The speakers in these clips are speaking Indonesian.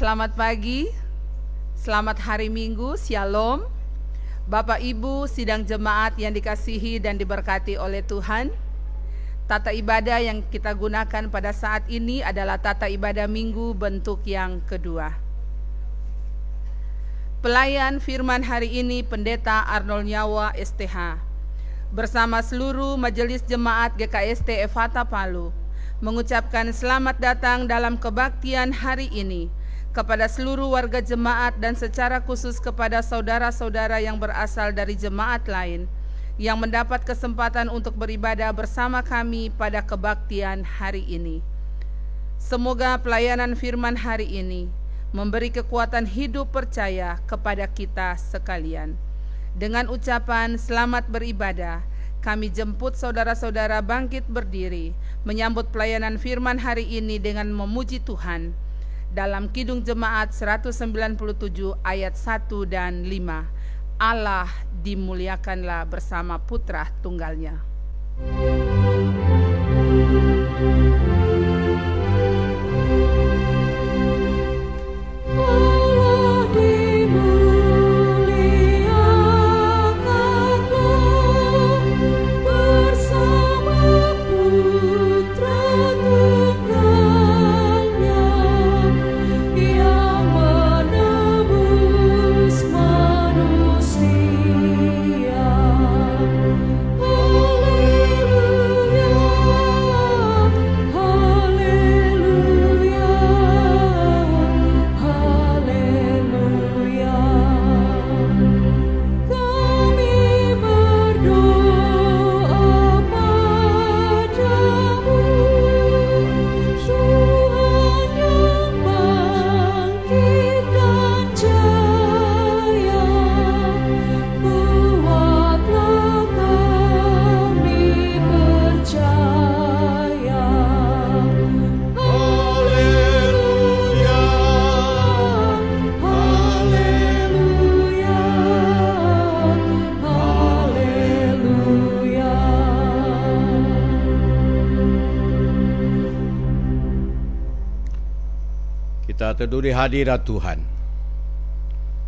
Selamat pagi, selamat hari Minggu, Shalom. Bapak Ibu sidang jemaat yang dikasihi dan diberkati oleh Tuhan. Tata ibadah yang kita gunakan pada saat ini adalah tata ibadah Minggu bentuk yang kedua. Pelayan firman hari ini Pendeta Arnold Nyawa STH bersama seluruh majelis jemaat GKST Efata Palu mengucapkan selamat datang dalam kebaktian hari ini kepada seluruh warga jemaat dan secara khusus kepada saudara-saudara yang berasal dari jemaat lain yang mendapat kesempatan untuk beribadah bersama kami pada kebaktian hari ini. Semoga pelayanan firman hari ini memberi kekuatan hidup percaya kepada kita sekalian. Dengan ucapan selamat beribadah, kami jemput saudara-saudara bangkit berdiri menyambut pelayanan firman hari ini dengan memuji Tuhan. Dalam Kidung Jemaat 197 ayat 1 dan 5, Allah dimuliakanlah bersama Putra Tunggalnya. Teduh di hadirat Tuhan.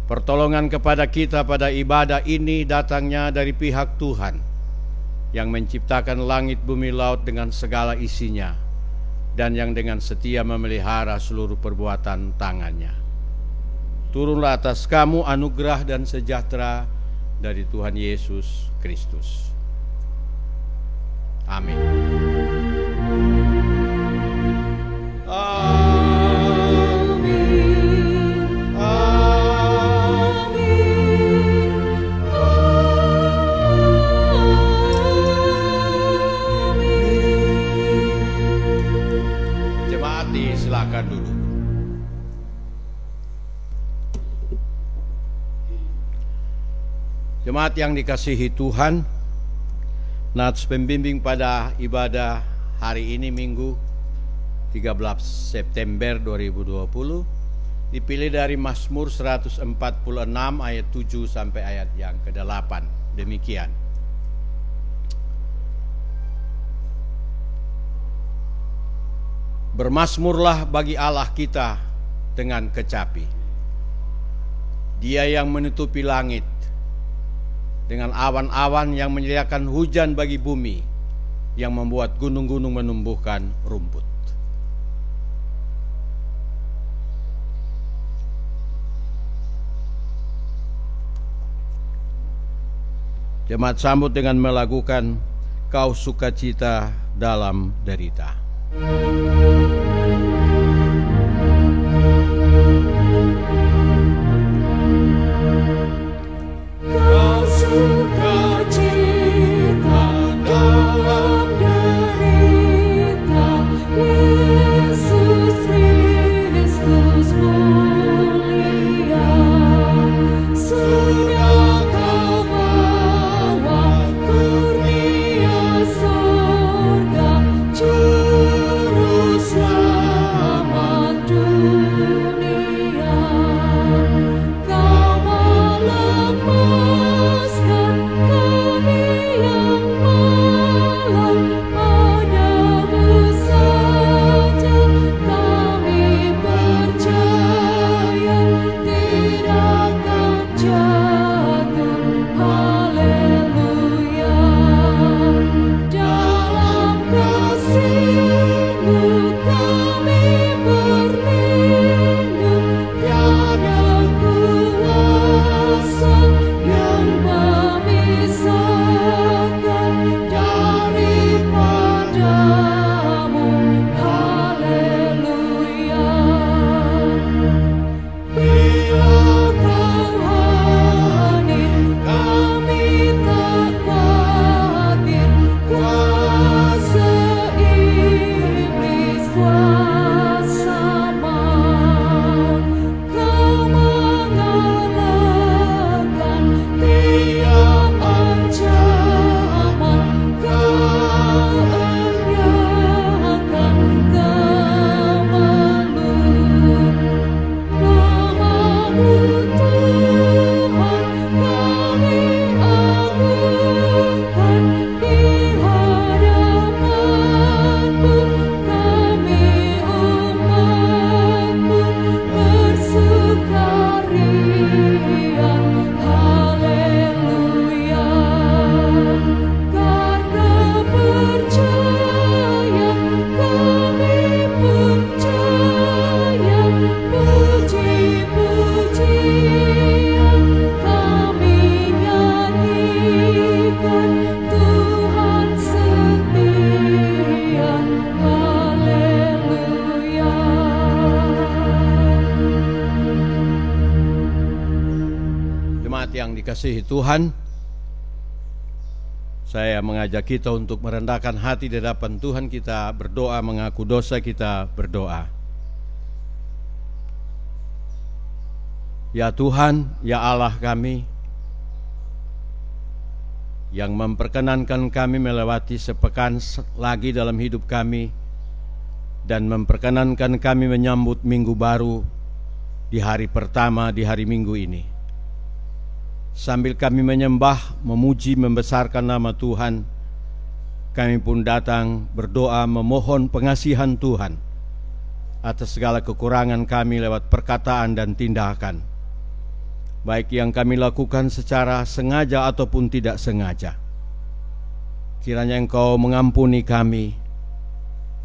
Pertolongan kepada kita pada ibadah ini datangnya dari pihak Tuhan yang menciptakan langit, bumi, laut dengan segala isinya dan yang dengan setia memelihara seluruh perbuatan tangannya. Turunlah atas kamu anugerah dan sejahtera dari Tuhan Yesus Kristus. Amin. Silakan duduk. Jemaat yang dikasihi Tuhan, nats pembimbing pada ibadah hari ini Minggu 13 September 2020 dipilih dari Mazmur 146 ayat 7 sampai ayat yang ke-8. Demikian. Bermazmurlah bagi Allah kita dengan kecapi. Dia yang menutupi langit dengan awan-awan yang menyediakan hujan bagi bumi, yang membuat gunung-gunung menumbuhkan rumput. Jemaat sambut dengan melakukan Kau Sukacita dalam Derita. Kau sukacita dalam derita, Yesus Kristus mulia. Sudah Kau bawa kurnia surga, Juru Selamat dunia. Kau melepaskan kami yang malam, padamu saja kami percaya, tidak akan jatuh. Haleluya. Dalam kasih-Mu kami berlindung, tiada kuasa yang memisahkan daripadamu. Haleluya. Bila Kau hadir, kami tak khawatir. Kuasa iblis, kuasa maut, Kau mengalahkan tiap ancaman. Kau enyahkan kemelut. Nama-Mu Tuhan kami agungkan, di hadapan-Mu kami umat-Mu bersukaria. Haleluya. Karena percaya kami pun jaya, puji-pujian kami nyanyikan, Tuhan setia. Haleluya. Jemaat yang dikasihi Tuhan, saya mengajak kita untuk merendahkan hati di hadapan Tuhan. Kita berdoa, mengaku dosa kita, berdoa. Ya Tuhan, ya Allah kami, yang memperkenankan kami melewati sepekan lagi dalam hidup kami, dan memperkenankan kami menyambut minggu baru di hari pertama di hari Minggu ini. Sambil kami menyembah, memuji, membesarkan nama Tuhan, kami pun datang berdoa memohon pengasihan Tuhan atas segala kekurangan kami lewat perkataan dan tindakan, baik yang kami lakukan secara sengaja ataupun tidak sengaja. Kiranya Engkau mengampuni kami,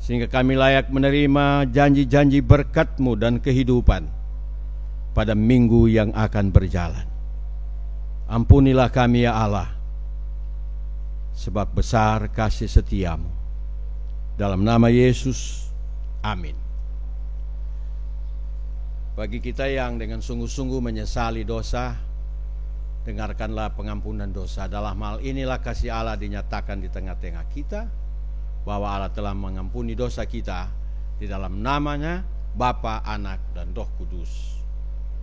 sehingga kami layak menerima janji-janji berkat-Mu dan kehidupan pada minggu yang akan berjalan. Ampunilah kami ya Allah, sebab besar kasih setia-Mu. Dalam nama Yesus, amin. Bagi kita yang dengan sungguh-sungguh menyesali dosa, dengarkanlah pengampunan dosa. Dalam hal inilah kasih Allah dinyatakan di tengah-tengah kita, bahwa Allah telah mengampuni dosa kita di dalam namanya, Bapa, Anak, dan Roh Kudus.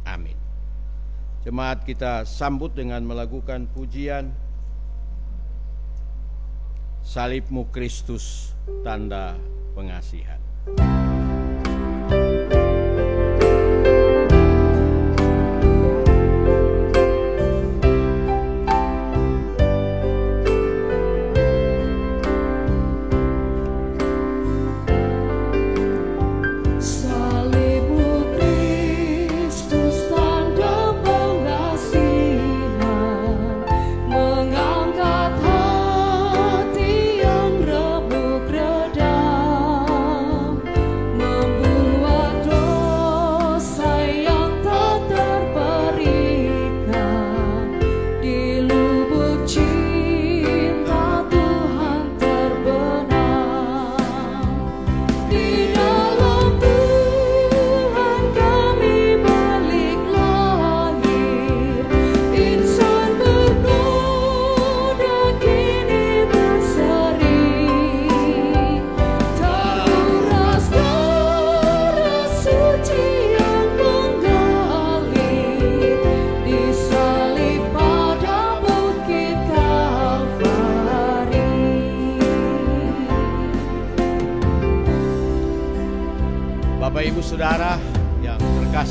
Amin. Jemaat, kita sambut dengan melakukan pujian Salib-Mu Kristus, tanda pengasihan. Salib-Mu Kristus, tanda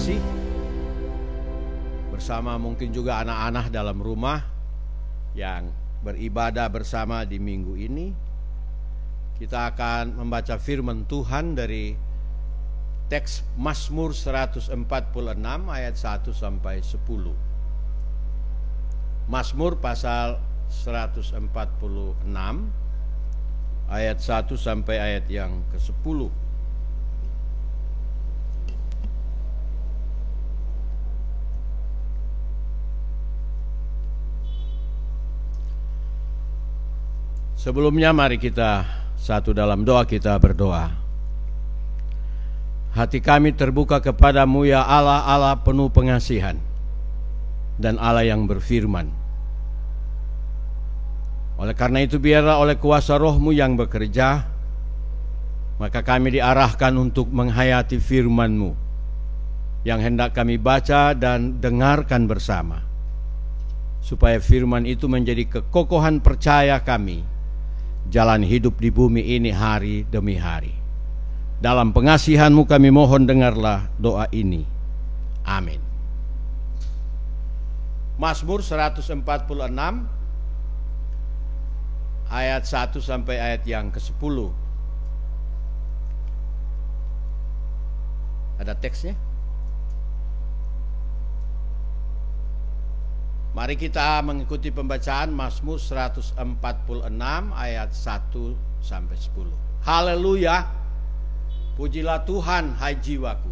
kasih, bersama mungkin juga anak-anak dalam rumah yang beribadah bersama di minggu ini, kita akan membaca firman Tuhan dari teks Mazmur 146 ayat 1 sampai 10. Mazmur pasal 146 ayat 1 sampai ayat yang ke-10. Sebelumnya mari kita satu dalam doa kita berdoa. Hati kami terbuka kepadamu ya Allah, Allah penuh pengasihan dan Allah yang berfirman. Oleh karena itu biarlah oleh kuasa roh-Mu yang bekerja, maka kami diarahkan untuk menghayati firman-Mu yang hendak kami baca dan dengarkan bersama, supaya firman itu menjadi kekokohan percaya kami jalan hidup di bumi ini hari demi hari. Dalam pengasihan-Mu kami mohon, dengarlah doa ini. Amin. Mazmur 146 ayat 1 sampai ayat yang ke-10. Ada teksnya? Mari kita mengikuti pembacaan Mazmur 146 ayat 1 sampai 10. Haleluya, pujilah Tuhan hai jiwaku.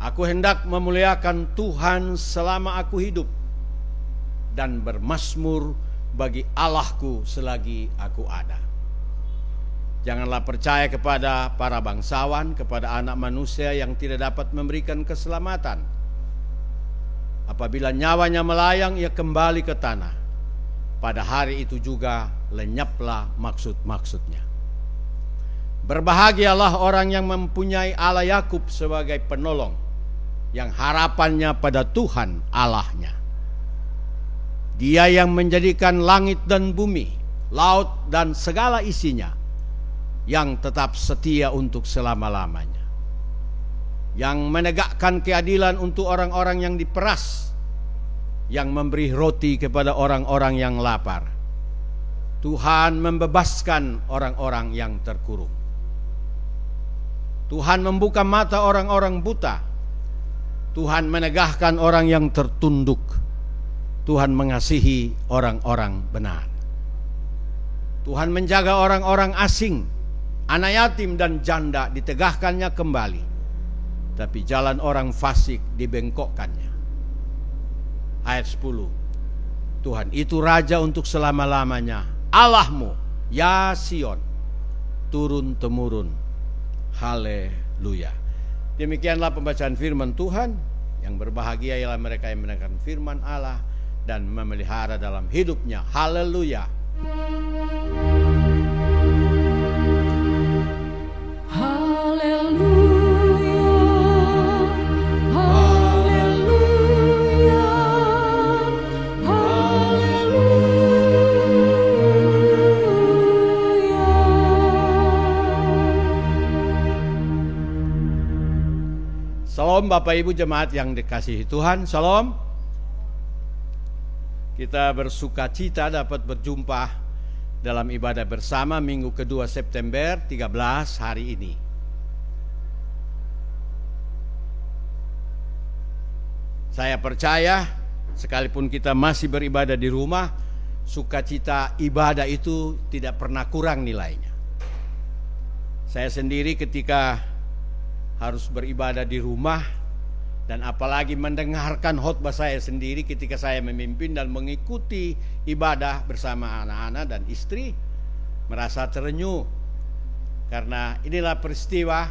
Aku hendak memuliakan Tuhan selama aku hidup, dan bermazmur bagi Allahku selagi aku ada. Janganlah percaya kepada para bangsawan, kepada anak manusia yang tidak dapat memberikan keselamatan. Apabila nyawanya melayang, ia kembali ke tanah. Pada hari itu juga lenyaplah maksud-maksudnya. Berbahagialah orang yang mempunyai Allah Yakub sebagai penolong, yang harapannya pada Tuhan Allahnya. Dia yang menjadikan langit dan bumi, laut dan segala isinya, yang tetap setia untuk selama-lamanya, yang menegakkan keadilan untuk orang-orang yang diperas, yang memberi roti kepada orang-orang yang lapar. Tuhan membebaskan orang-orang yang terkurung. Tuhan membuka mata orang-orang buta. Tuhan menegahkan orang yang tertunduk. Tuhan mengasihi orang-orang benar. Tuhan menjaga orang-orang asing, anak yatim dan janda ditegahkannya kembali, tapi jalan orang fasik dibengkokkannya. Ayat 10. Tuhan itu Raja untuk selama-lamanya, Allahmu, ya Sion, turun-temurun. Haleluya. Demikianlah pembacaan firman Tuhan. Yang berbahagia ialah mereka yang mendengarkan firman Allah dan memelihara dalam hidupnya. Haleluya. Shalom Bapak Ibu jemaat yang dikasihi Tuhan. Shalom. Kita bersuka cita dapat berjumpa dalam ibadah bersama minggu kedua September 13 hari ini. Saya percaya sekalipun kita masih beribadah di rumah, sukacita ibadah itu tidak pernah kurang nilainya. Saya sendiri ketika harus beribadah di rumah, dan apalagi mendengarkan khotbah saya sendiri ketika saya memimpin dan mengikuti ibadah bersama anak-anak dan istri, merasa terenyuh. Karena inilah peristiwa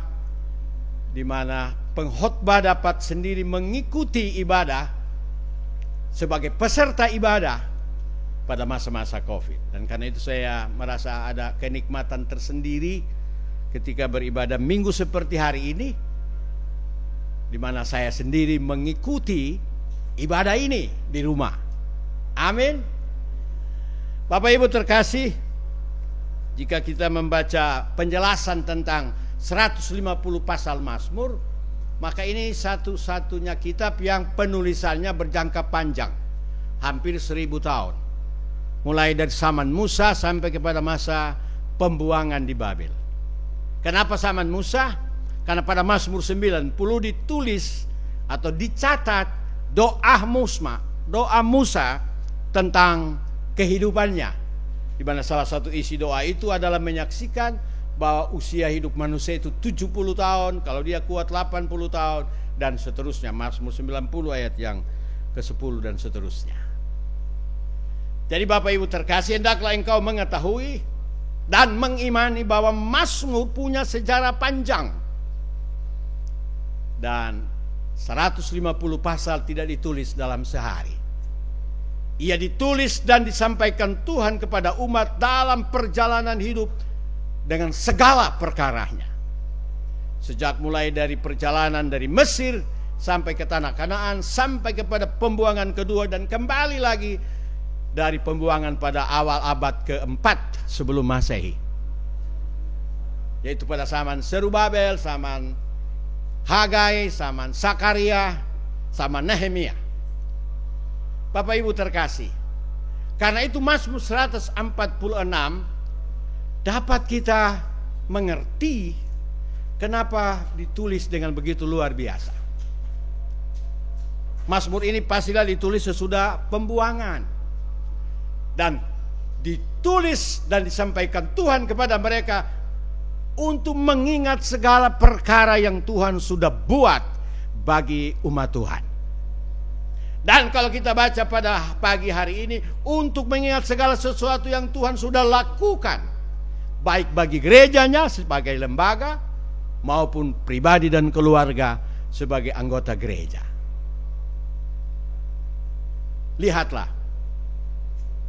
di mana pengkhotbah dapat sendiri mengikuti ibadah sebagai peserta ibadah pada masa-masa COVID. Dan karena itu saya merasa ada kenikmatan tersendiri ketika beribadah minggu seperti hari ini, di mana saya sendiri mengikuti ibadah ini di rumah. Amin. Bapak Ibu terkasih, jika kita membaca penjelasan tentang 150 pasal Mazmur, Maka ini satu-satunya kitab yang penulisannya berjangka panjang, hampir 1000 tahun. Mulai dari zaman Musa sampai kepada masa pembuangan di Babel. Kenapa zaman Musa? Karena pada Mazmur 90 ditulis atau dicatat doa Musa tentang kehidupannya, di mana salah satu isi doa itu adalah menyaksikan bahwa usia hidup manusia itu 70 tahun, kalau dia kuat 80 tahun, dan seterusnya. Mazmur 90 ayat yang ke-10 dan seterusnya. Jadi Bapak Ibu terkasih, hendaklah engkau mengetahui dan mengimani bahwa Mazmur punya sejarah panjang. Dan 150 pasal tidak ditulis dalam sehari. Ia ditulis dan disampaikan Tuhan kepada umat dalam perjalanan hidup dengan segala perkaranya. Sejak mulai dari perjalanan dari Mesir sampai ke tanah Kanaan, sampai kepada pembuangan kedua, dan kembali lagi dari pembuangan pada awal abad ke-4 sebelum Masehi, yaitu pada zaman Zerubabel, zaman Hagai, zaman Sakaria, zaman Nehemia. Bapak Ibu terkasih, karena itu Mazmur 146 dapat kita mengerti kenapa ditulis dengan begitu luar biasa. Mazmur ini pastilah ditulis sesudah pembuangan, dan ditulis dan disampaikan Tuhan kepada mereka untuk mengingat segala perkara yang Tuhan sudah buat bagi umat Tuhan. Dan kalau kita baca pada pagi hari ini, untuk mengingat segala sesuatu yang Tuhan sudah lakukan, baik bagi gerejanya sebagai lembaga maupun pribadi dan keluarga sebagai anggota gereja. Lihatlah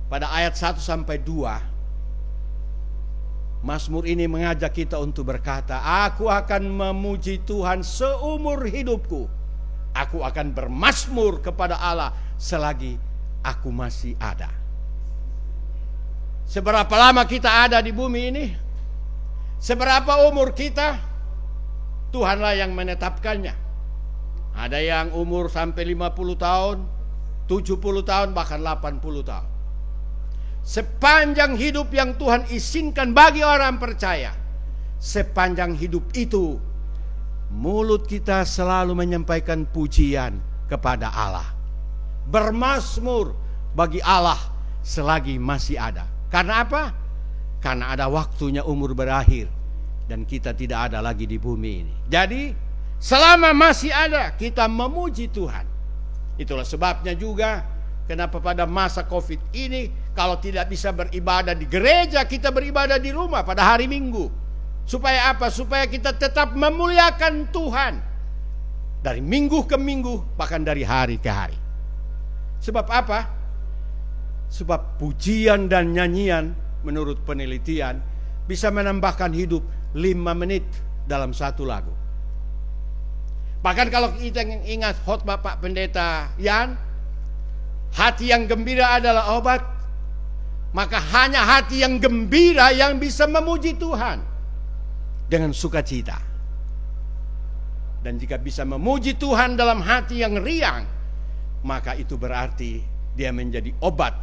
pada ayat 1 sampai 2, Mazmur ini mengajak kita untuk berkata, aku akan memuji Tuhan seumur hidupku. Aku akan bermazmur kepada Allah selagi aku masih ada. Seberapa lama kita ada di bumi ini, seberapa umur kita, Tuhanlah yang menetapkannya. Ada yang umur sampai 50 tahun, 70 tahun, bahkan 80 tahun. Sepanjang hidup yang Tuhan izinkan bagi orang percaya, sepanjang hidup itu mulut kita selalu menyampaikan pujian kepada Allah, bermazmur bagi Allah selagi masih ada. Karena apa? Karena ada waktunya umur berakhir dan kita tidak ada lagi di bumi ini. Jadi selama masih ada, kita memuji Tuhan. Itulah sebabnya juga kenapa pada masa Covid ini, kalau tidak bisa beribadah di gereja, kita beribadah di rumah pada hari Minggu. Supaya apa? Supaya kita tetap memuliakan Tuhan dari minggu ke minggu, bahkan dari hari ke hari. Sebab apa? Sebab pujian dan nyanyian menurut penelitian bisa menambahkan hidup 5 menit dalam satu lagu. Bahkan kalau kita ingat khotbah Pak Pendeta Yan, hati yang gembira adalah obat. Maka hanya hati yang gembira yang bisa memuji Tuhan dengan sukacita. Dan jika bisa memuji Tuhan dalam hati yang riang, maka itu berarti dia menjadi obat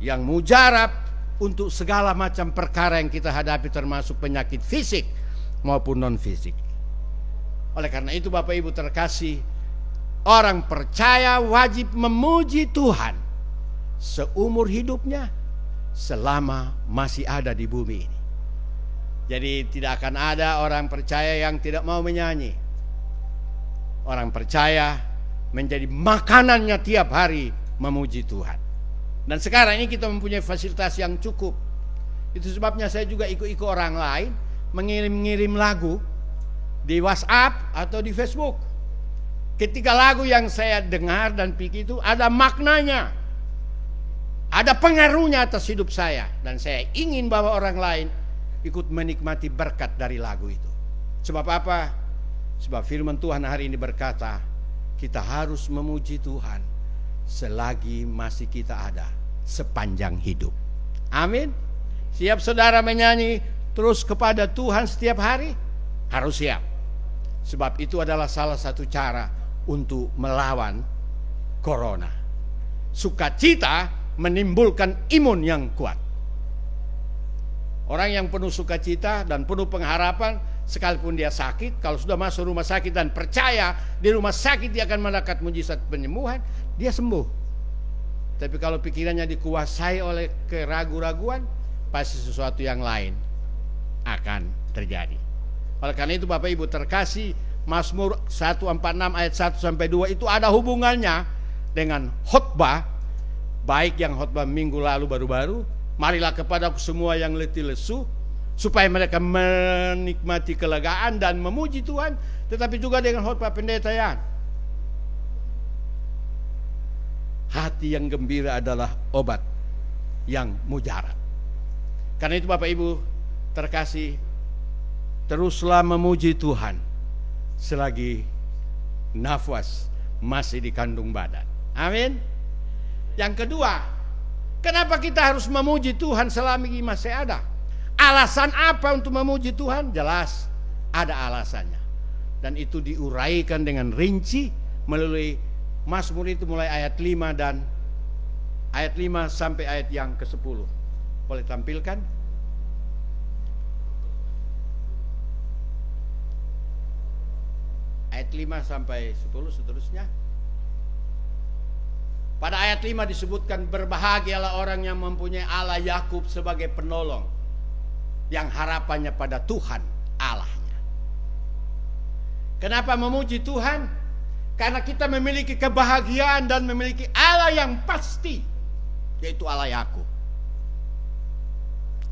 yang mujarab untuk segala macam perkara yang kita hadapi, termasuk penyakit fisik maupun non fisik. Oleh karena itu Bapak Ibu terkasih, orang percaya wajib memuji Tuhan seumur hidupnya selama masih ada di bumi ini. Jadi tidak akan ada orang percaya yang tidak mau menyanyi. Orang percaya menjadi makanannya tiap hari memuji Tuhan. Dan sekarang ini kita mempunyai fasilitas yang cukup. Itu sebabnya saya juga ikut-ikut orang lain mengirim-ngirim lagu di WhatsApp atau di Facebook. Ketika lagu yang saya dengar dan pikir itu ada maknanya, ada pengaruhnya atas hidup saya, dan saya ingin bahwa orang lain ikut menikmati berkat dari lagu itu. Sebab apa? Sebab firman Tuhan hari ini berkata, kita harus memuji Tuhan selagi masih kita ada sepanjang hidup. Amin. Siap saudara menyanyi terus kepada Tuhan setiap hari? Harus siap. Sebab itu adalah salah satu cara untuk melawan corona. Sukacita menimbulkan imun yang kuat. Orang yang penuh sukacita dan penuh pengharapan, sekalipun dia sakit, kalau sudah masuk rumah sakit dan percaya di rumah sakit dia akan mendapat mujizat penyembuhan, dia sembuh. Tapi kalau pikirannya dikuasai oleh keraguan-raguan, pasti sesuatu yang lain akan terjadi. Oleh karena itu Bapak Ibu terkasih, Mazmur 146 ayat 1 sampai 2 itu ada hubungannya dengan khotbah, baik yang khotbah minggu lalu baru-baru, marilah kepadaku semua yang letih lesu, supaya mereka menikmati kelegaan dan memuji Tuhan, tetapi juga dengan khotbah pendeta Yan. Hati yang gembira adalah obat yang mujarab. Karena itu Bapak Ibu terkasih, teruslah memuji Tuhan selagi nafas masih di kandung badan. Amin. Yang kedua, kenapa kita harus memuji Tuhan selagi masih ada? Alasan apa untuk memuji Tuhan? Jelas ada alasannya. Dan itu diuraikan dengan rinci melalui Mazmur itu mulai ayat 5 dan ayat 5 sampai ayat yang ke-10. Boleh tampilkan? Ayat 5 sampai 10 seterusnya. Pada ayat 5 disebutkan, berbahagialah orang yang mempunyai Allah Yakub sebagai penolong, yang harapannya pada Tuhan Allahnya. Kenapa memuji Tuhan? Karena kita memiliki kebahagiaan dan memiliki Allah yang pasti, yaitu Allah Yakub.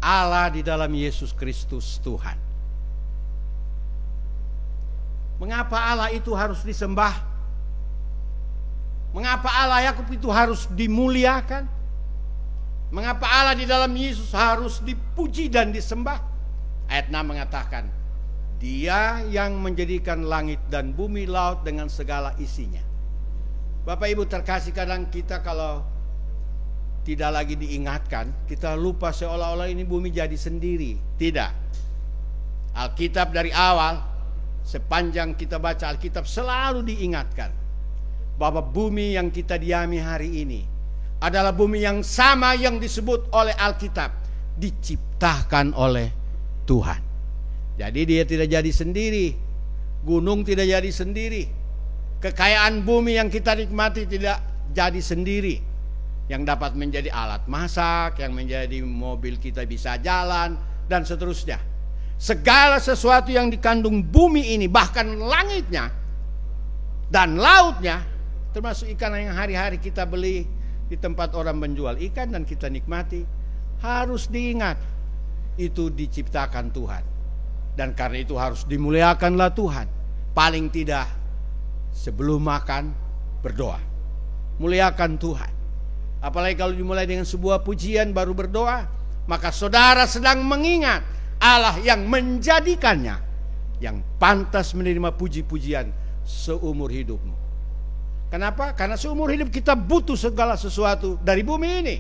Allah di dalam Yesus Kristus Tuhan. Mengapa Allah itu harus disembah? Mengapa Allah Yakub itu harus dimuliakan? Mengapa Allah di dalam Yesus harus dipuji dan disembah? Ayat 6 mengatakan, Dia yang menjadikan langit dan bumi, laut dengan segala isinya. Bapak Ibu terkasih, kadang kita kalau tidak lagi diingatkan, kita lupa seolah-olah ini bumi jadi sendiri. Tidak. Alkitab dari awal, sepanjang kita baca Alkitab, selalu diingatkan bahwa bumi yang kita diami hari ini adalah bumi yang sama yang disebut oleh Alkitab, diciptakan oleh Tuhan. Jadi dia tidak jadi sendiri, gunung tidak jadi sendiri, kekayaan bumi yang kita nikmati tidak jadi sendiri, yang dapat menjadi alat masak, yang menjadi mobil kita bisa jalan, dan seterusnya. Segala sesuatu yang dikandung bumi ini, bahkan langitnya dan lautnya, termasuk ikan yang hari-hari kita beli di tempat orang menjual ikan dan kita nikmati, harus diingat itu diciptakan Tuhan. Dan karena itu harus dimuliakanlah Tuhan. Paling tidak sebelum makan berdoa, muliakan Tuhan. Apalagi kalau dimulai dengan sebuah pujian baru berdoa, maka saudara sedang mengingat Allah yang menjadikannya, yang pantas menerima puji-pujian seumur hidupmu. Kenapa? Karena seumur hidup kita butuh segala sesuatu dari bumi ini,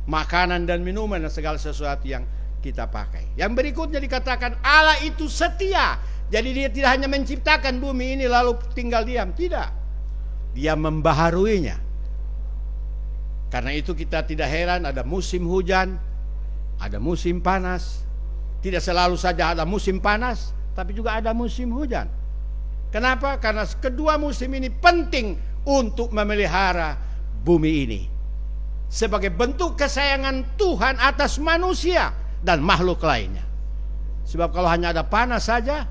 makanan dan minuman dan segala sesuatu yang kita pakai. Yang berikutnya dikatakan Allah itu setia. Jadi dia tidak hanya menciptakan bumi ini lalu tinggal diam. Tidak. Dia membaharuinya. Karena itu kita tidak heran ada musim hujan, ada musim panas. Tidak selalu saja ada musim panas, tapi juga ada musim hujan. Kenapa? Karena kedua musim ini penting untuk memelihara bumi ini, sebagai bentuk kesayangan Tuhan atas manusia dan makhluk lainnya. Sebab kalau hanya ada panas saja,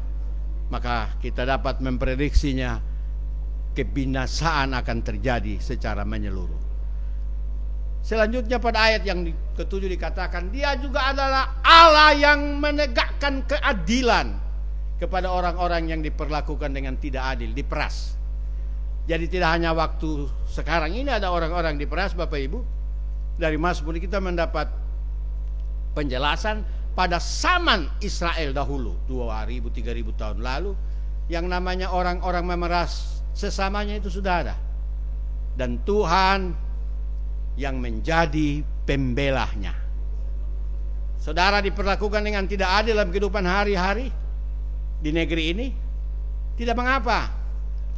maka kita dapat memprediksinya kebinasaan akan terjadi secara menyeluruh. Selanjutnya pada ayat yang ke-7 dikatakan, Dia juga adalah Allah yang menegakkan keadilan kepada orang-orang yang diperlakukan dengan tidak adil, diperas. Jadi tidak hanya waktu sekarang ini ada orang-orang diperas, Bapak Ibu. Dari Mazmur kita mendapat penjelasan pada zaman Israel dahulu, 2000-3000 tahun lalu, yang namanya orang-orang memeras sesamanya itu sudah ada. Dan Tuhan yang menjadi pembelahnya. Saudara diperlakukan dengan tidak adil dalam kehidupan hari-hari di negeri ini, Tidak mengapa.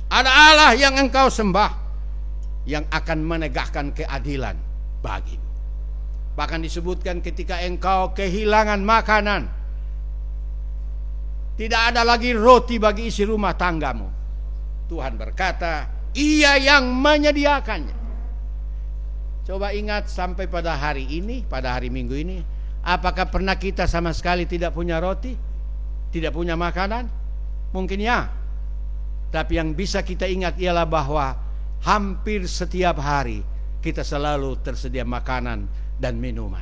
Ada Allah yang engkau sembah, yang akan menegakkan keadilan bagimu. Bahkan disebutkan ketika engkau kehilangan makanan, tidak ada lagi roti bagi isi rumah tanggamu, Tuhan berkata, Ia yang menyediakannya. Coba ingat sampai pada hari ini, pada hari Minggu ini, apakah pernah kita sama sekali tidak punya roti, tidak punya makanan? Mungkin ya. Tapi yang bisa kita ingat ialah bahwa hampir setiap hari kita selalu tersedia makanan dan minuman.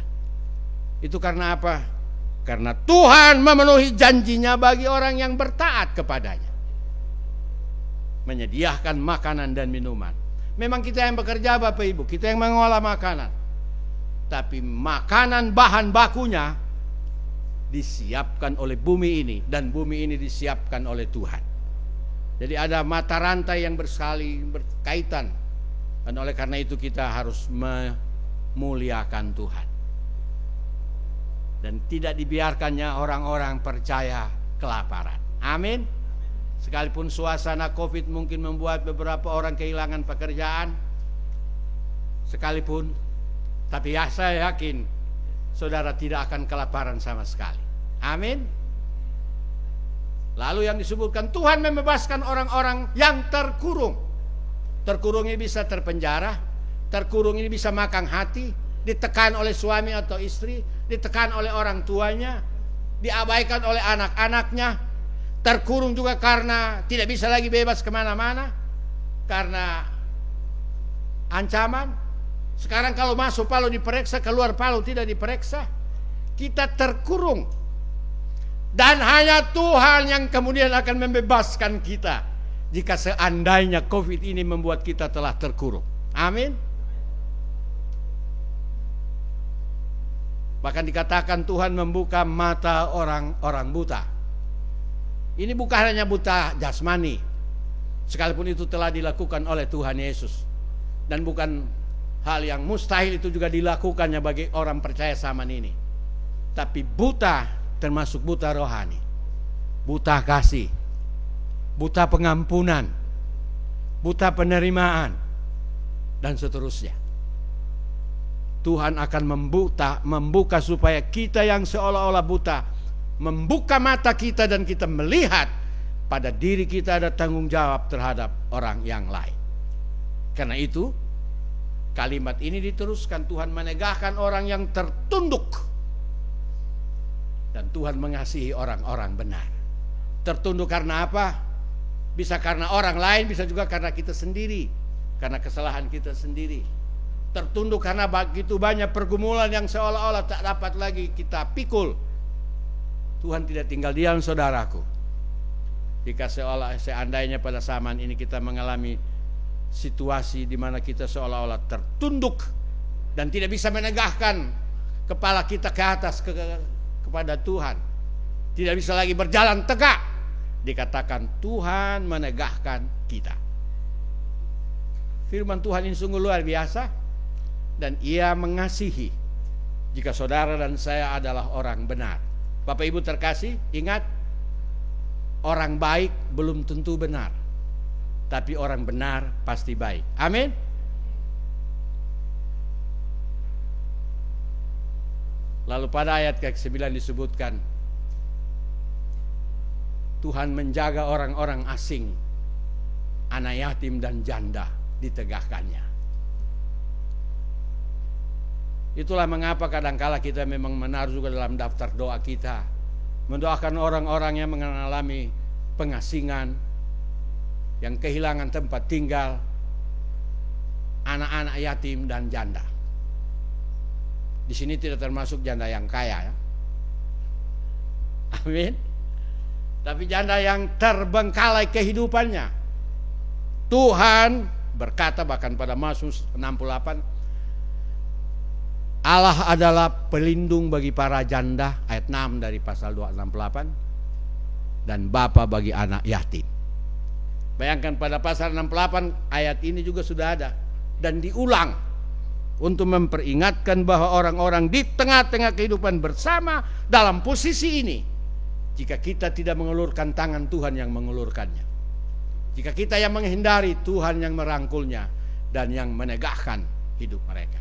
Itu karena apa? Karena Tuhan memenuhi janjinya bagi orang yang bertaat kepadanya, menyediakan makanan dan minuman. Memang kita yang bekerja Bapak Ibu, kita yang mengolah makanan, tapi makanan bahan bakunya disiapkan oleh bumi ini, dan bumi ini disiapkan oleh Tuhan. Jadi ada mata rantai yang bersaling berkaitan, dan oleh karena itu kita harus memuliakan Tuhan. Dan tidak dibiarkannya orang-orang percaya kelaparan. Amin. Sekalipun suasana COVID mungkin membuat beberapa orang kehilangan pekerjaan, sekalipun, tapi ya saya yakin saudara tidak akan kelaparan sama sekali. Amin. Lalu yang disebutkan Tuhan membebaskan orang-orang yang terkurung. Terkurung ini bisa terpenjara, terkurung ini bisa makan hati, ditekan oleh suami atau istri, ditekan oleh orang tuanya, diabaikan oleh anak-anaknya, terkurung juga karena tidak bisa lagi bebas kemana-mana, karena ancaman. Sekarang kalau masuk Palu diperiksa, keluar Palu tidak diperiksa. Kita terkurung. Dan hanya Tuhan yang kemudian akan membebaskan kita jika seandainya COVID ini membuat kita telah terkurung. Amin. Bahkan dikatakan Tuhan membuka mata orang-orang buta. Ini bukan hanya buta jasmani, sekalipun itu telah dilakukan oleh Tuhan Yesus, dan bukan hal yang mustahil itu juga dilakukannya bagi orang percaya zaman ini. Tapi buta termasuk buta rohani, buta kasih, buta pengampunan, buta penerimaan, dan seterusnya. Tuhan akan membuka supaya kita yang seolah-olah buta, membuka mata kita dan kita melihat pada diri kita ada tanggung jawab terhadap orang yang lain. Karena itu kalimat ini diteruskan, Tuhan menegakkan orang yang tertunduk, dan Tuhan mengasihi orang-orang benar. Tertunduk karena apa? Bisa karena orang lain, bisa juga karena kita sendiri, karena kesalahan kita sendiri. Tertunduk karena begitu banyak pergumulan yang seolah-olah tak dapat lagi kita pikul. Tuhan tidak tinggal diam, saudaraku. Jika seandainya pada zaman ini kita mengalami situasi di mana kita seolah-olah tertunduk dan tidak bisa menegakkan kepala kita ke atas kepada Tuhan, tidak bisa lagi berjalan tegak, dikatakan Tuhan menegakkan kita. Firman Tuhan ini sungguh luar biasa, dan Ia mengasihi jika saudara dan saya adalah orang benar. Bapak Ibu terkasih, ingat, orang baik belum tentu benar, tapi orang benar pasti baik. Amin. Lalu pada ayat ke-9 disebutkan Tuhan menjaga orang-orang asing, anak yatim dan janda ditegakkannya. Itulah mengapa kadangkala kita memang menaruh juga dalam daftar doa kita, mendoakan orang-orang yang mengalami pengasingan, yang kehilangan tempat tinggal, anak-anak yatim dan janda. Di sini tidak termasuk janda yang kaya, ya. Amin. Tapi janda yang terbengkalai kehidupannya. Tuhan berkata bahkan pada Mazmur 68, Allah adalah pelindung bagi para janda, ayat 6 dari pasal 268, dan bapa bagi anak yatim. Bayangkan pada pasal 68 ayat ini juga sudah ada dan diulang untuk memperingatkan bahwa orang-orang di tengah-tengah kehidupan bersama dalam posisi ini, jika kita tidak mengulurkan tangan, Tuhan yang mengulurkannya. Jika kita yang menghindari, Tuhan yang merangkulnya dan yang menegakkan hidup mereka.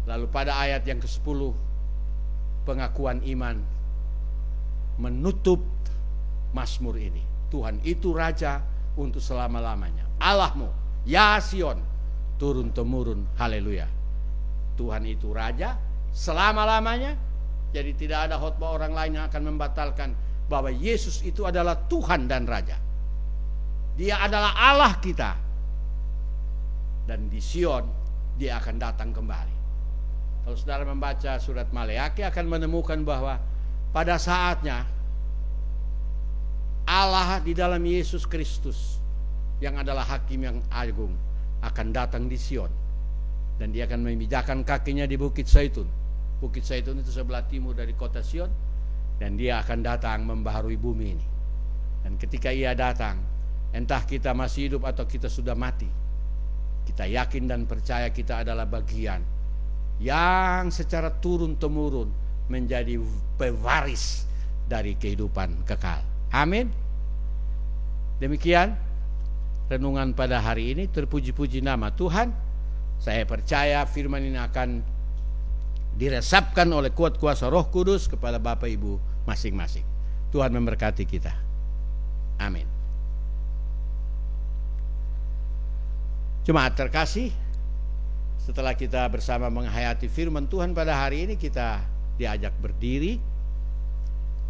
Lalu pada ayat yang ke-10, pengakuan iman menutup Mazmur ini. Tuhan itu Raja untuk selama-lamanya. Allahmu, ya Sion, turun-temurun, haleluya. Tuhan itu Raja selama-lamanya. Jadi tidak ada khotbah orang lain yang akan membatalkan bahwa Yesus itu adalah Tuhan dan Raja. Dia adalah Allah kita. Dan di Sion dia akan datang kembali. Kalau saudara membaca surat Maleakhi akan menemukan bahwa pada saatnya Allah di dalam Yesus Kristus yang adalah hakim yang agung akan datang di Sion. Dan dia akan memijakkan kakinya di Bukit Zaitun. Bukit Zaitun itu sebelah timur dari kota Sion. Dan dia akan datang membaharui bumi ini. Dan ketika ia datang, entah kita masih hidup atau kita sudah mati, kita yakin dan percaya kita adalah bagian yang secara turun-temurun menjadi pewaris dari kehidupan kekal. Amin. Demikian renungan pada hari ini. Terpuji-puji nama Tuhan. Saya percaya firman ini akan diresapkan oleh kuat kuasa Roh Kudus kepada Bapak Ibu masing-masing. Tuhan memberkati kita. Amin. Jemaat terkasih, setelah kita bersama menghayati firman Tuhan pada hari ini, kita diajak berdiri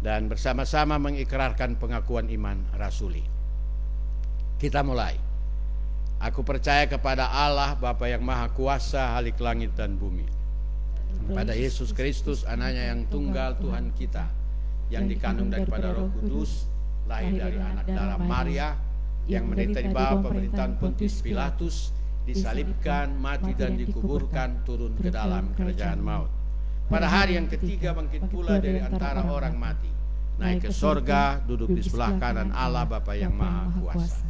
dan bersama-sama mengikrarkan pengakuan iman rasuli. Kita mulai. Aku percaya kepada Allah Bapa yang Maha Kuasa, Halik langit dan bumi, pada Yesus Kristus anaknya yang tunggal Tuhan kita, yang dikandung daripada Roh Kudus, lahir dari anak darah Maria, yang menderita di bawah pemerintahan Pontius Pilatus, disalibkan, mati dan dikuburkan, turun ke dalam kerajaan maut. Pada hari yang ketiga bangkit pula dari antara orang mati, naik ke sorga, duduk di sebelah kanan Allah Bapa yang Maha Kuasa,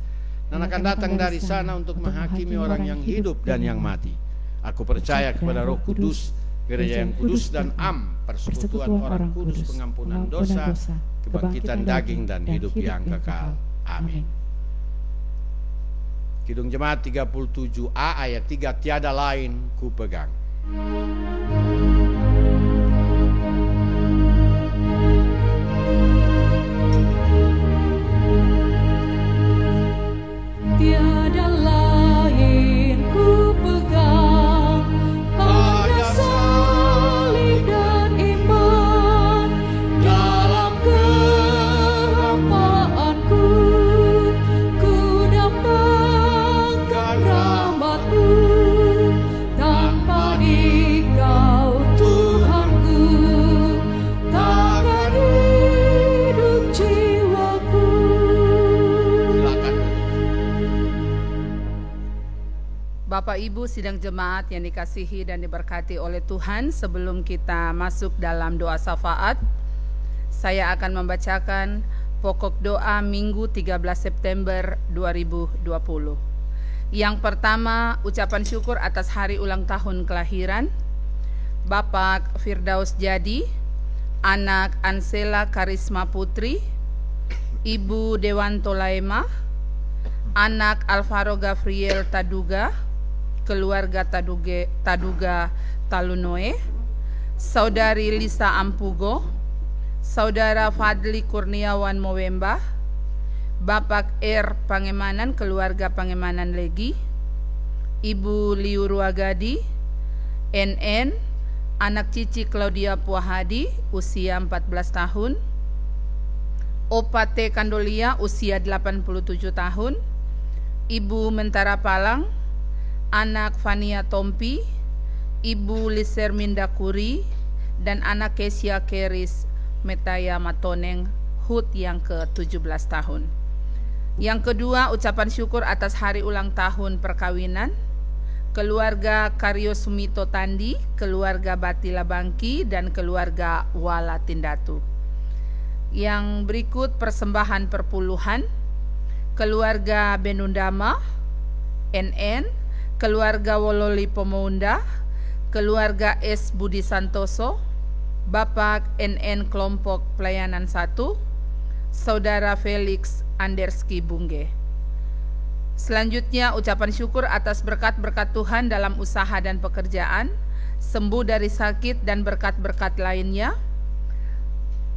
dan akan datang dari sana untuk menghakimi orang yang hidup dan yang mati. Aku percaya kepada Roh Kudus, gereja yang kudus dan persekutuan orang kudus, pengampunan dosa, kebangkitan daging dan hidup yang kekal. Amin. Kidung Jemaat 37A ayat 3, tiada lain ku pegang. Tiada lain ku pegang, hanya salib dan iman. Dalam kehampaanku, ku dapatkan rahmat-Mu. Tanpa Dikau Tuhanku, takkan hidup jiwaku. Silakan. Bapak Ibu sidang jemaat yang dikasihi dan diberkati oleh Tuhan, sebelum kita masuk dalam doa syafaat, saya akan membacakan pokok doa Minggu 13 September 2020. Yang pertama, ucapan syukur atas hari ulang tahun kelahiran Bapak Firdaus Jadi, anak Ansela Karisma Putri, Ibu Dewanto Laema, anak Alvaro Gavriel Taduga, keluarga Taduga Talunoe, Saudari Lisa Ampugo, Saudara Fadli Kurniawan Mowemba, Bapak R. Pangemanan, keluarga Pangemanan Legi, Ibu Liu Ruagadi, NN, anak Cici Claudia Puahadi, usia 14 tahun, Opa T. Kandolia, usia 87 tahun, Ibu Mentara Palang, anak Fania Tompi, Ibu Liser Mindakuri, dan anak Kesia Keris Metaya Matoneng, HUT yang ke-17 tahun. Yang kedua, ucapan syukur atas hari ulang tahun perkawinan keluarga Karyo Sumito Tandi, keluarga Batila Bangki, dan keluarga Wala Tindatu. Yang berikut persembahan perpuluhan keluarga Benundama, NN, keluarga Wololi Pomounda, keluarga S. Budi Santoso, Bapak NN Kelompok Pelayanan 1, Saudara Felix Anderski Bungge. Selanjutnya ucapan syukur atas berkat-berkat Tuhan dalam usaha dan pekerjaan, sembuh dari sakit dan berkat-berkat lainnya.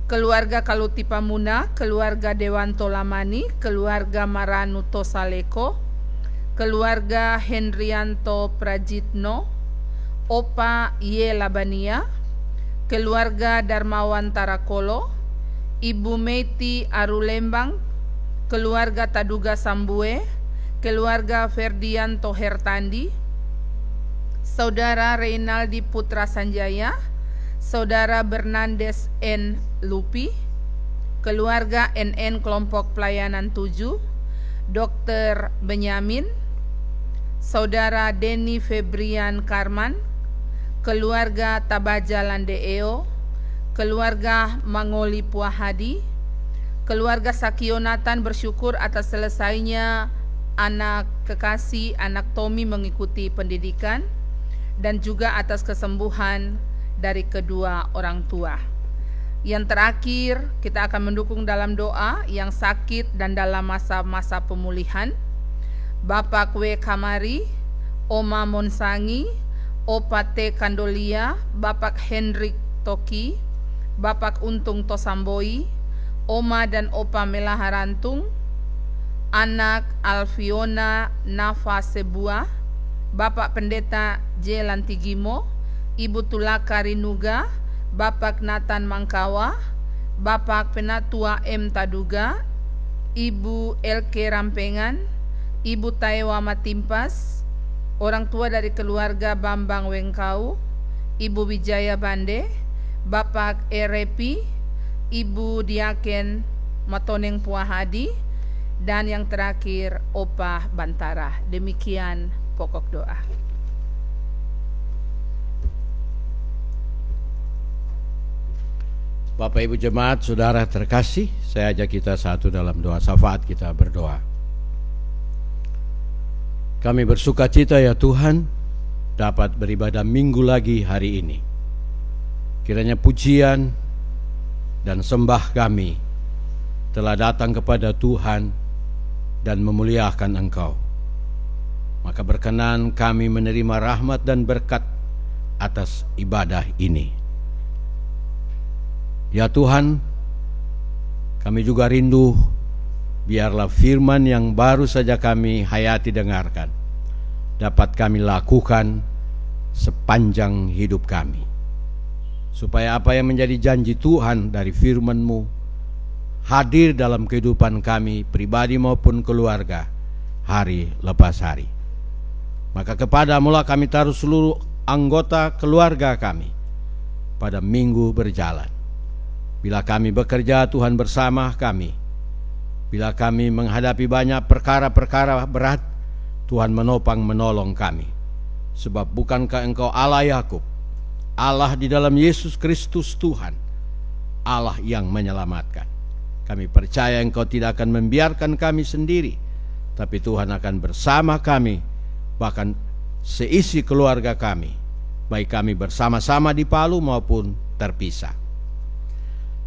Keluarga Kaluti Pamuna, keluarga Dewanto Lamani, keluarga Maranu Tosaleko, keluarga Henrianto Prajitno, Opa Ye Labania, keluarga Darmawan Tarakolo, Ibu Meti Arulembang, keluarga Taduga Sambue, keluarga Ferdianto Hertandi, Saudara Reynaldi Putra Sanjaya, Saudara Bernandes N. Lupi, keluarga NN Kelompok Pelayanan 7, Dr. Benyamin, Saudara Denny Febrian Karman, keluarga Tabaja Landeeo, keluarga Mangoli Puahadi, keluarga Sakionatan bersyukur atas selesainya anak kekasih anak Tommy mengikuti pendidikan dan juga atas kesembuhan dari kedua orang tua. Yang terakhir, kita akan mendukung dalam doa yang sakit dan dalam masa-masa pemulihan. Bapak W. Kamari, Oma Monsangi, Opa T. Kandolia, Bapak Hendrik Toki, Bapak Untung Tosamboi, Oma dan Opa Melaharantung, anak Alfiona Nafa Sebua, Bapak Pendeta J. Lantigimo, Ibu Tulaka Rinuga, Bapak Nathan Mangkawa, Bapak Penatua M. Taduga, Ibu Elke Rampengan, Ibu Taewa Matimpas, orang tua dari keluarga Bambang Wengkau, Ibu Wijaya Bande, Bapak Erepi, Ibu Diaken Matoneng Puahadi, dan yang terakhir Opa Bantara. Demikian pokok doa. Bapak Ibu Jemaat, Saudara terkasih, saya ajak kita satu dalam doa syafaat, kita berdoa. Kami bersuka cita ya Tuhan dapat beribadah minggu lagi hari ini. Kiranya pujian dan sembah kami telah datang kepada Tuhan dan memuliakan Engkau. Maka berkenan kami menerima rahmat dan berkat atas ibadah ini. Ya Tuhan, kami juga rindu biarlah firman yang baru saja kami hayati dengarkan dapat kami lakukan sepanjang hidup kami, supaya apa yang menjadi janji Tuhan dari firman-Mu hadir dalam kehidupan kami pribadi maupun keluarga hari lepas hari. Maka kepadamu lah kami taruh seluruh anggota keluarga kami pada minggu berjalan. Bila kami bekerja, Tuhan bersama kami. Bila kami menghadapi banyak perkara-perkara berat, Tuhan menopang menolong kami. Sebab bukankah Engkau Allah Yakub, Allah di dalam Yesus Kristus Tuhan, Allah yang menyelamatkan. Kami percaya Engkau tidak akan membiarkan kami sendiri, tapi Tuhan akan bersama kami, bahkan seisi keluarga kami, baik kami bersama-sama di Palu maupun terpisah.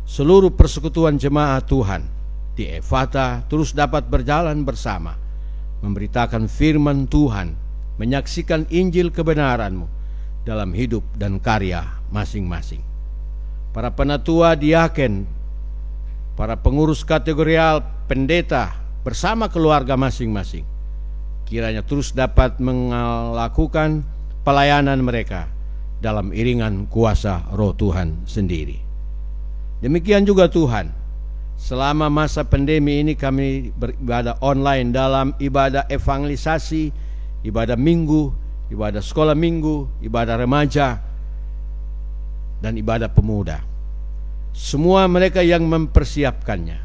Seluruh persekutuan jemaat Tuhan di Efata terus dapat berjalan bersama, memberitakan firman Tuhan, menyaksikan Injil kebenaran-Mu dalam hidup dan karya masing-masing. Para penatua diaken, para pengurus kategorial, pendeta bersama keluarga masing-masing, kiranya terus dapat melakukan pelayanan mereka dalam iringan kuasa Roh Tuhan sendiri. Demikian juga Tuhan, selama masa pandemi ini kami beribadah online dalam ibadah evangelisasi, ibadah minggu, ibadah sekolah minggu, ibadah remaja, dan ibadah pemuda. Semua mereka yang mempersiapkannya,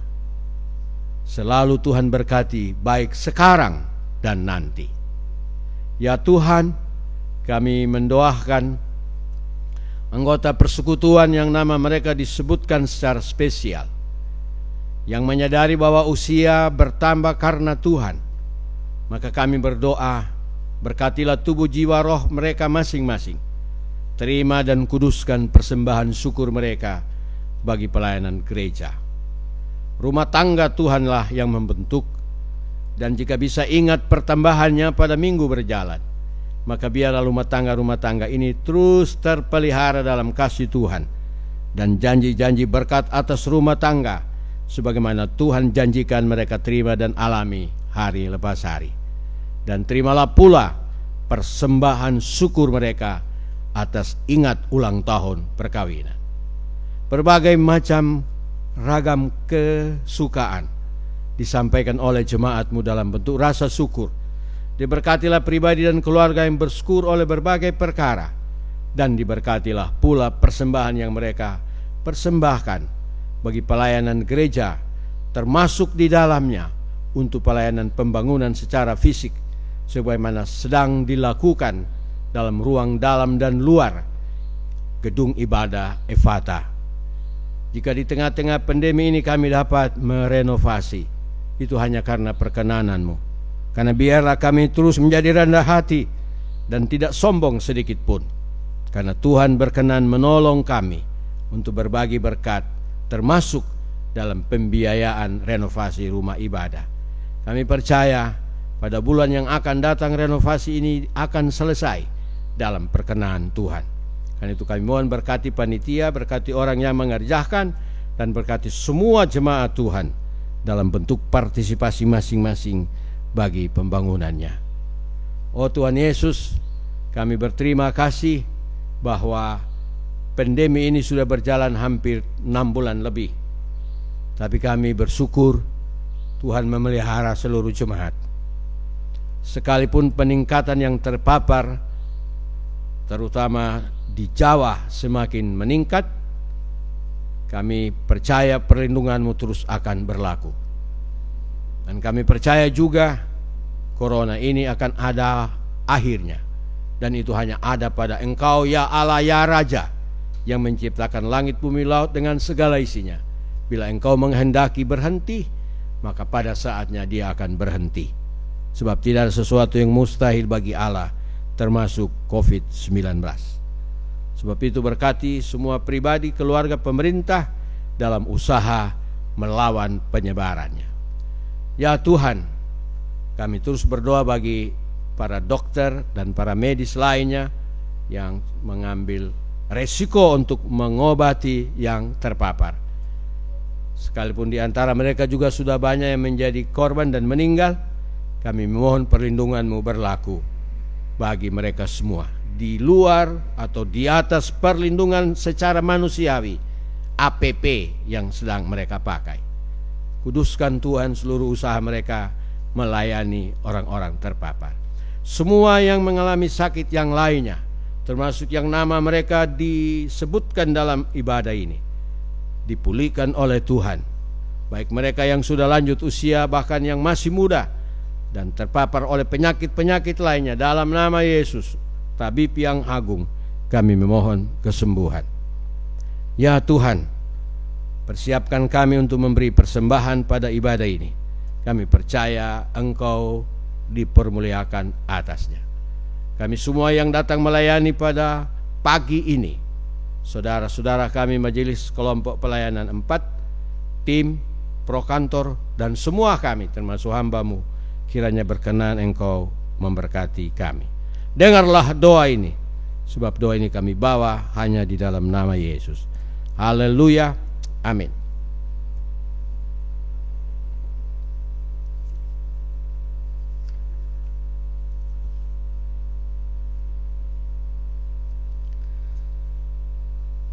selalu Tuhan berkati baik sekarang dan nanti. Ya Tuhan, kami mendoakan anggota persekutuan yang nama mereka disebutkan secara spesial, yang menyadari bahwa usia bertambah karena Tuhan. Maka kami berdoa, berkatilah tubuh jiwa roh mereka masing-masing. Terima dan kuduskan persembahan syukur mereka bagi pelayanan gereja. Rumah tangga Tuhanlah yang membentuk. Dan jika bisa ingat pertambahannya pada minggu berjalan, maka biarlah rumah tangga ini terus terpelihara dalam kasih Tuhan dan janji-janji berkat atas rumah tangga sebagaimana Tuhan janjikan mereka terima dan alami hari lepas hari. Dan terimalah pula persembahan syukur mereka atas ingat ulang tahun perkawinan. Berbagai macam ragam kesukaan disampaikan oleh jemaatmu dalam bentuk rasa syukur. Diberkatilah pribadi dan keluarga yang bersyukur oleh berbagai perkara, dan diberkatilah pula persembahan yang mereka persembahkan bagi pelayanan gereja, termasuk di dalamnya untuk pelayanan pembangunan secara fisik sebagaimana sedang dilakukan dalam ruang dalam dan luar gedung ibadah Efata. Jika di tengah-tengah pandemi ini kami dapat merenovasi, itu hanya karena perkenanan-Mu. Karena biarlah kami terus menjadi rendah hati dan tidak sombong sedikit pun. Karena Tuhan berkenan menolong kami untuk berbagi berkat, termasuk dalam pembiayaan renovasi rumah ibadah. Kami percaya pada bulan yang akan datang renovasi ini akan selesai dalam perkenan Tuhan. Karena itu kami mohon berkati panitia, berkati orang yang mengerjakan, dan berkati semua jemaat Tuhan dalam bentuk partisipasi masing-masing bagi pembangunannya. Oh Tuhan Yesus, kami berterima kasih bahwa pandemi ini sudah berjalan hampir 6 bulan lebih. Tapi kami bersyukur Tuhan memelihara seluruh jemaat. Sekalipun peningkatan yang terpapar, terutama di Jawa, semakin meningkat, kami percaya perlindungan-Mu terus akan berlaku. Dan kami percaya juga corona ini akan ada akhirnya. Dan itu hanya ada pada Engkau ya Allah ya Raja, yang menciptakan langit bumi laut dengan segala isinya. Bila Engkau menghendaki berhenti, maka pada saatnya dia akan berhenti. Sebab tidak ada sesuatu yang mustahil bagi Allah, termasuk COVID-19. Sebab itu berkati semua pribadi, keluarga, pemerintah dalam usaha melawan penyebarannya. Ya Tuhan, kami terus berdoa bagi para dokter dan para medis lainnya yang mengambil resiko untuk mengobati yang terpapar. Sekalipun di antara mereka juga sudah banyak yang menjadi korban dan meninggal, kami memohon perlindungan-Mu berlaku bagi mereka semua, di luar atau di atas perlindungan secara manusiawi APP yang sedang mereka pakai. Kuduskan Tuhan seluruh usaha mereka melayani orang-orang terpapar. Semua yang mengalami sakit yang lainnya, termasuk yang nama mereka disebutkan dalam ibadah ini, dipulihkan oleh Tuhan. Baik mereka yang sudah lanjut usia, bahkan yang masih muda dan terpapar oleh penyakit-penyakit lainnya, dalam nama Yesus, Tabib yang agung, kami memohon kesembuhan. Ya Tuhan, persiapkan kami untuk memberi persembahan pada ibadah ini. Kami percaya Engkau dipermuliakan atasnya. Kami semua yang datang melayani pada pagi ini, saudara-saudara kami majelis kelompok pelayanan 4, tim, prokantor, dan semua kami termasuk hamba-Mu, kiranya berkenan Engkau memberkati kami. Dengarlah doa ini, sebab doa ini kami bawa hanya di dalam nama Yesus. Haleluya, amin.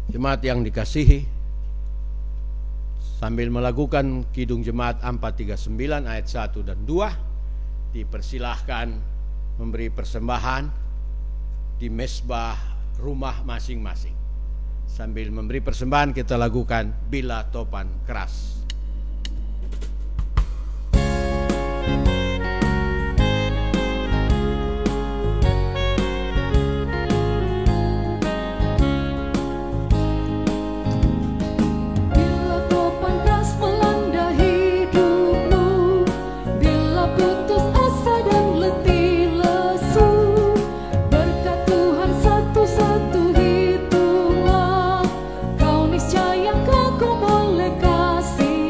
Jemaat yang dikasihi, sambil melakukan Kidung Jemaat 439 ayat 1 dan 2, dipersilahkan memberi persembahan di mezbah rumah masing-masing. Sambil memberi persembahan kita lakukan Bila Topan Keras. Niscaya kau boleh kasih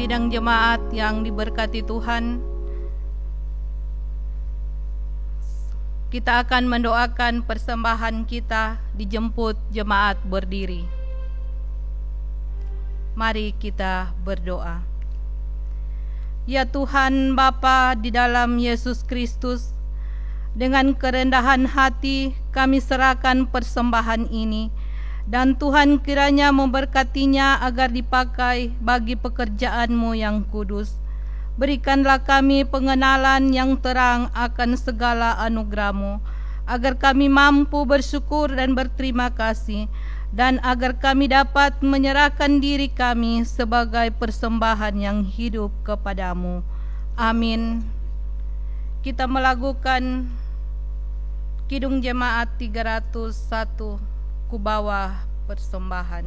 sidang jemaat yang diberkati Tuhan, kita akan mendoakan persembahan kita dijemput jemaat berdiri. Mari kita berdoa. Ya Tuhan Bapa di dalam Yesus Kristus, dengan kerendahan hati kami serahkan persembahan ini, dan Tuhan kiranya memberkatinya agar dipakai bagi pekerjaan-Mu yang kudus. Berikanlah kami pengenalan yang terang akan segala anugerah-Mu, agar kami mampu bersyukur dan berterima kasih, dan agar kami dapat menyerahkan diri kami sebagai persembahan yang hidup kepadamu. Amin. Kita melakukan Kidung Jemaat 301, Ku bawa persembahan.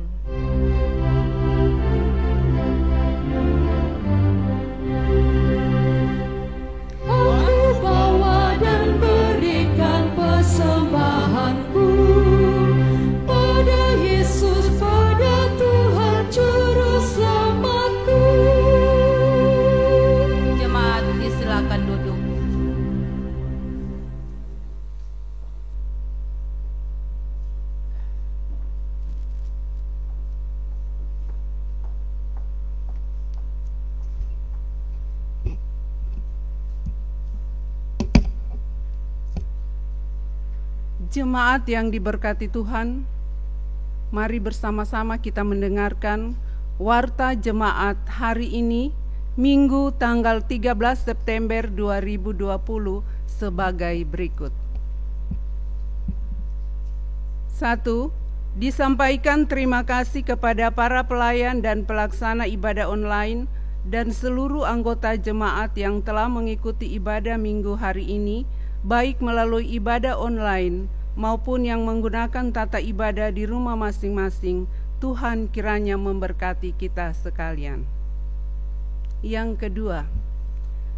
Aku bawa dan berikan persembahanku pada Yesus, pada Tuhan Juru Selamatku. Jemaat disilakan duduk. Jemaat yang diberkati Tuhan, mari bersama-sama kita mendengarkan warta jemaat hari ini, Minggu tanggal 13 September 2020 sebagai berikut. 1. Disampaikan terima kasih kepada para pelayan dan pelaksana ibadah online dan seluruh anggota jemaat yang telah mengikuti ibadah minggu hari ini, baik melalui ibadah online maupun yang menggunakan tata ibadah di rumah masing-masing. Tuhan kiranya memberkati kita sekalian. Yang kedua,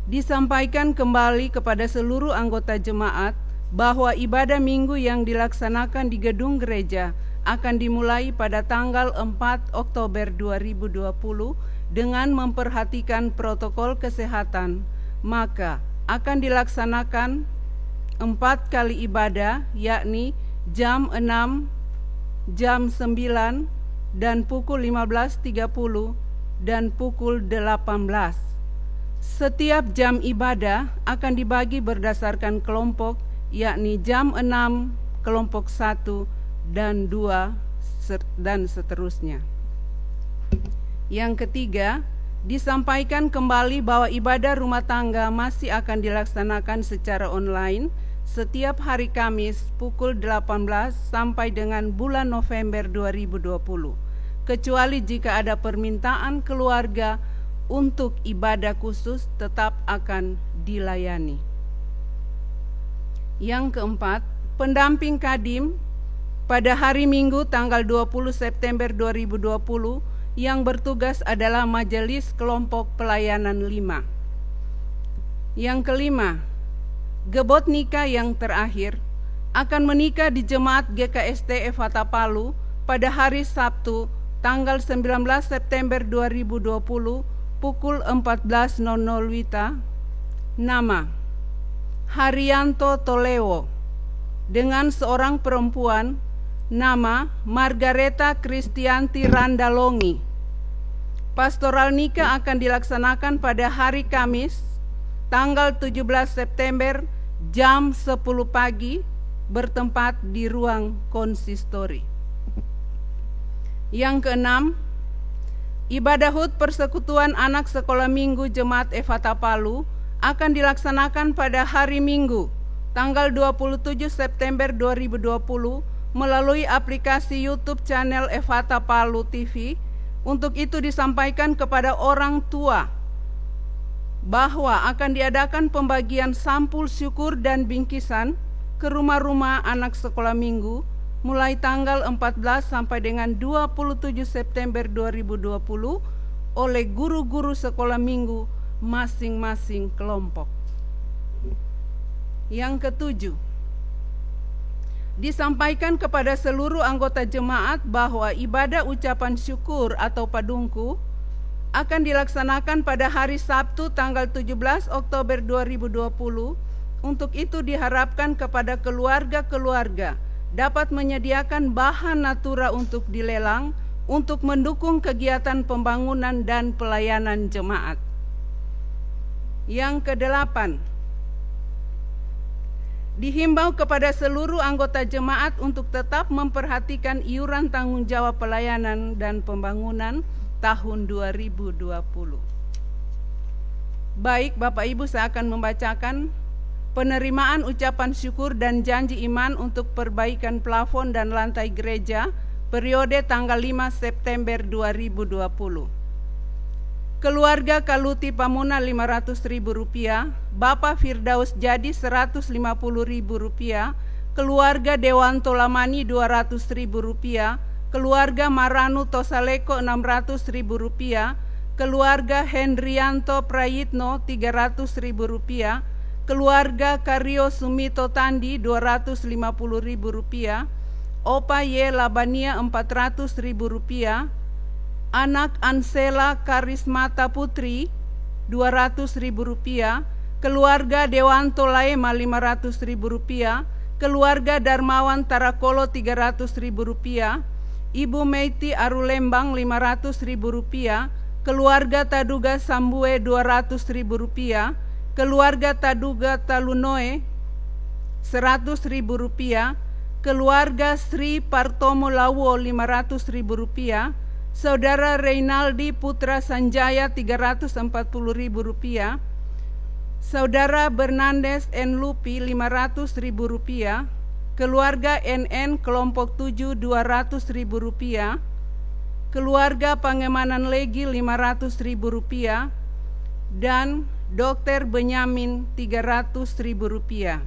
disampaikan kembali kepada seluruh anggota jemaat bahwa ibadah minggu yang dilaksanakan di gedung gereja akan dimulai pada tanggal 4 Oktober 2020 dengan memperhatikan protokol kesehatan, maka akan dilaksanakan 4 kali ibadah, yakni jam 6, jam 9, dan pukul 15.30 dan pukul 18. Setiap jam ibadah akan dibagi berdasarkan kelompok, yakni jam 6, kelompok 1, dan 2, dan seterusnya. Yang ketiga, disampaikan kembali bahwa ibadah rumah tangga masih akan dilaksanakan secara online setiap hari Kamis pukul 18 sampai dengan bulan November 2020, kecuali jika ada permintaan keluarga untuk ibadah khusus tetap akan dilayani. Yang keempat, pendamping Kadim pada hari Minggu tanggal 20 September 2020 yang bertugas adalah Majelis Kelompok Pelayanan 5. Yang kelima, gebot nikah yang terakhir akan menikah di Jemaat GKST Efata Palu pada hari Sabtu tanggal 19 September 2020 pukul 14.00 WITA. Nama Haryanto Tolewo, dengan seorang perempuan nama Margareta Kristianti Randalongi. Pastoral nikah akan dilaksanakan pada hari Kamis tanggal 17 September jam 10 pagi bertempat di ruang konsistori. Yang keenam, ibadah HUT Persekutuan Anak Sekolah Minggu Jemaat Efata Palu akan dilaksanakan pada hari Minggu tanggal 27 September 2020 melalui aplikasi YouTube channel Efata Palu TV. Untuk itu disampaikan kepada orang tua bahwa akan diadakan pembagian sampul syukur dan bingkisan ke rumah-rumah anak sekolah minggu mulai tanggal 14 sampai dengan 27 September 2020 oleh guru-guru sekolah minggu masing-masing kelompok. Yang ketujuh, disampaikan kepada seluruh anggota jemaat bahwa ibadah ucapan syukur atau padungku akan dilaksanakan pada hari Sabtu tanggal 17 Oktober 2020. Untuk itu diharapkan kepada keluarga-keluarga dapat menyediakan bahan natura untuk dilelang untuk mendukung kegiatan pembangunan dan pelayanan jemaat. Yang kedelapan, dihimbau kepada seluruh anggota jemaat untuk tetap memperhatikan iuran tanggung jawab pelayanan dan pembangunan tahun 2020. Baik, Bapak Ibu, saya akan membacakan penerimaan ucapan syukur dan janji iman untuk perbaikan plafon dan lantai gereja periode tanggal 5 September 2020. Keluarga Kaluti Pamuna Rp500.000, Bapak Firdaus Jadi Rp150.000, keluarga Dewanto Lamani Rp200.000, keluarga Maranu Tosaleko Rp600.000, keluarga Hendrianto Prayitno Rp300.000, keluarga Karyo Sumito Tandi Rp250.000, Opa Y Labania Rp400.000, anak Ansela Karismata Putri Rp200.000, keluarga Dewanto Laema Rp500.000, keluarga Darmawan Tarakolo Rp300.000, Ibu Meiti Arulembang Rp500.000, keluarga Taduga Sambue Rp200.000, keluarga Taduga Talunoe Rp100.000, keluarga Sri Partomo Lawo Rp500.000, Saudara Reynaldi Putra Sanjaya Rp340.000, Saudara Bernandes N. Lupi Rp500.000, keluarga NN Kelompok 7 Rp200.000, keluarga Pangemanan Legi Rp500.000, dan Dr. Benyamin Rp300.000,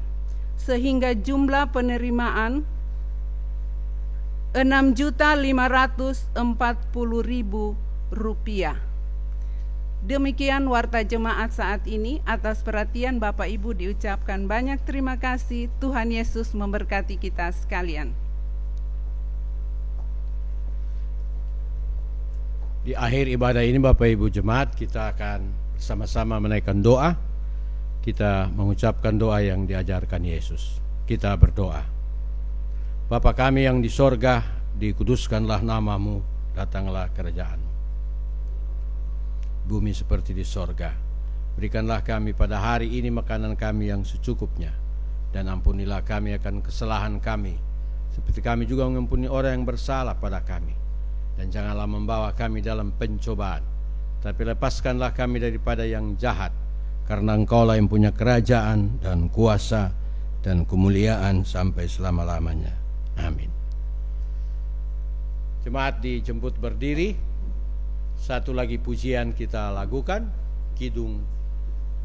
sehingga jumlah penerimaan Rp6.540.000. Demikian warta jemaat saat ini. Atas perhatian Bapak Ibu diucapkan banyak terima kasih. Tuhan Yesus memberkati kita sekalian. Di akhir ibadah ini Bapak Ibu jemaat, kita akan sama-sama menaikkan doa. Kita mengucapkan doa yang diajarkan Yesus. Kita berdoa. Bapa kami yang di sorga, dikuduskanlah namamu, datanglah kerajaan-Mu. Bumi seperti di sorga. Berikanlah kami pada hari ini makanan kami yang secukupnya, dan ampunilah kami akan kesalahan kami, seperti kami juga mengampuni orang yang bersalah pada kami. Dan janganlah membawa kami dalam pencobaan, tapi lepaskanlah kami daripada yang jahat, karena Engkaulah yang punya kerajaan dan kuasa dan kemuliaan sampai selama-lamanya. Amin. Jemaat dijemput berdiri. Satu lagi pujian kita lakukan, Kidung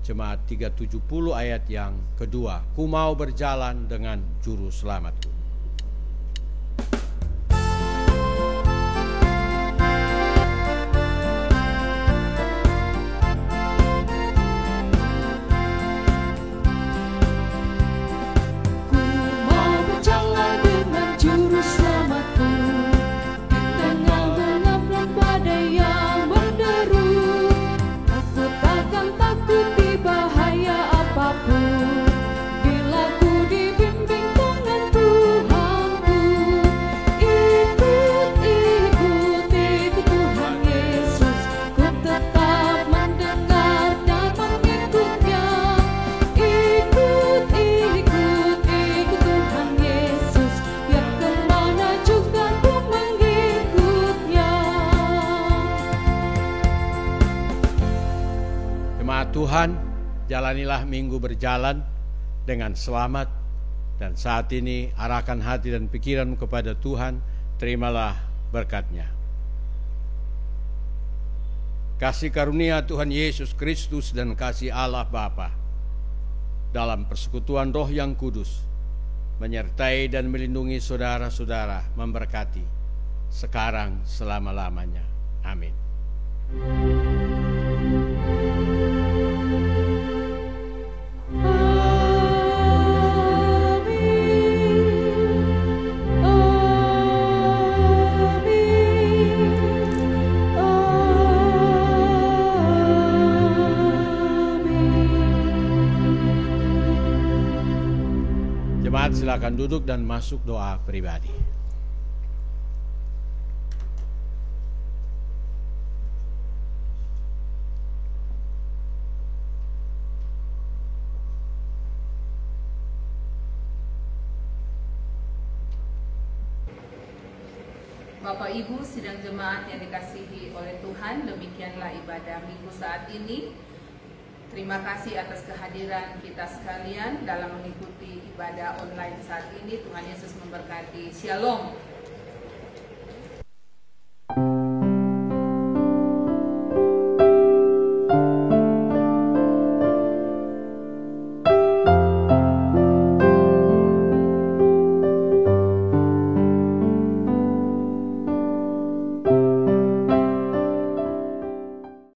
Jemaat 370 ayat yang kedua. Ku mau berjalan dengan juru selamatku. Tuhan, jalanilah minggu berjalan dengan selamat, dan saat ini arahkan hati dan pikiran kepada Tuhan, terimalah berkat-Nya. Kasih karunia Tuhan Yesus Kristus dan kasih Allah Bapa dalam persekutuan Roh yang Kudus menyertai dan melindungi saudara-saudara, memberkati sekarang selama-lamanya. Amin. Jemaat silakan duduk dan masuk doa pribadi. Bapak Ibu sidang jemaat yang dikasihi oleh Tuhan, demikianlah ibadah minggu saat ini. Terima kasih atas kehadiran kita sekalian dalam mengikuti ibadah online saat ini. Tuhan Yesus memberkati. Shalom.